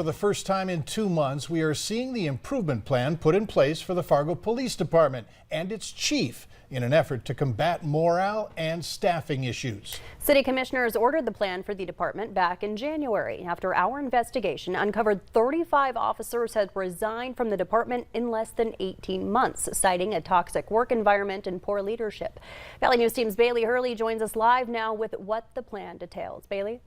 For the first time in 2 months, we are seeing the improvement plan put in place for the Fargo Police Department and its chief in an effort to combat morale and staffing issues. City commissioners ordered the plan for the department back in January after our investigation uncovered 35 officers had resigned from the department in less than 18 months, citing a toxic work environment and poor leadership. Valley News Team's Bailey Hurley joins us live now with what the plan details. Bailey?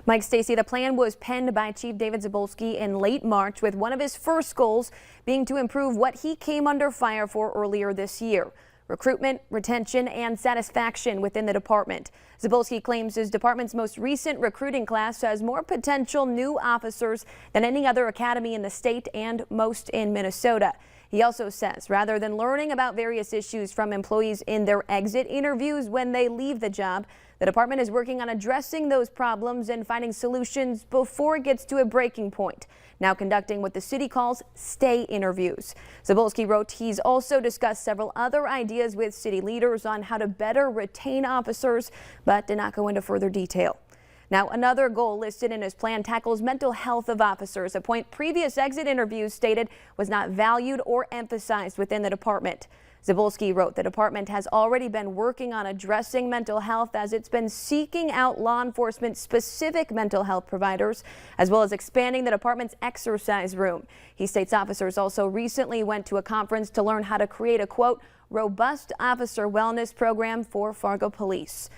Mike Stacy, the plan was penned by Chief David Zabolski in late March, with one of his first goals being to improve what he came under fire for earlier this year: recruitment, retention, and satisfaction within the department. Zabolski claims his department's most recent recruiting class has more potential new officers than any other academy in the state and most in Minnesota. He also says rather than learning about various issues from employees in their exit interviews when they leave the job, the department is working on addressing those problems and finding solutions before it gets to a breaking point, now conducting what the city calls stay interviews. Zabolski wrote he's also discussed several other ideas with city leaders on how to better retain officers, but did not go into further detail. Now, another goal listed in his plan tackles mental health of officers, a point previous exit interviews stated was not valued or emphasized within the department. Zabolski wrote the department has already been working on addressing mental health as it's been seeking out law enforcement specific mental health providers, as well as expanding the department's exercise room. He states officers also recently went to a conference to learn how to create a, quote, robust officer wellness program for Fargo Police.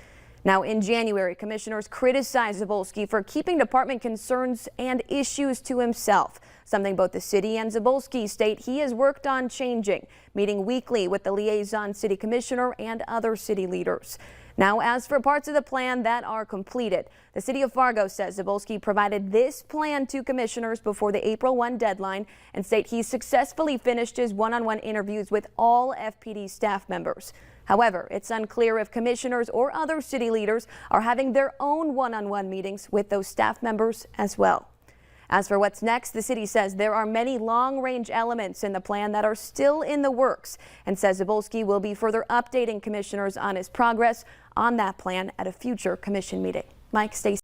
Now, in January, commissioners criticized Zabolski for keeping department concerns and issues to himself, something both the city and Zabolski state he has worked on changing, meeting weekly with the liaison city commissioner and other city leaders. Now, as for parts of the plan that are completed, the city of Fargo says Zabolski provided this plan to commissioners before the April 1 deadline and state he successfully finished his one-on-one interviews with all FPD staff members. However, it's unclear if commissioners or other city leaders are having their own one-on-one meetings with those staff members as well. As for what's next, the city says there are many long-range elements in the plan that are still in the works and says Zabolski will be further updating commissioners on his progress on that plan at a future commission meeting. Mike, Stacey.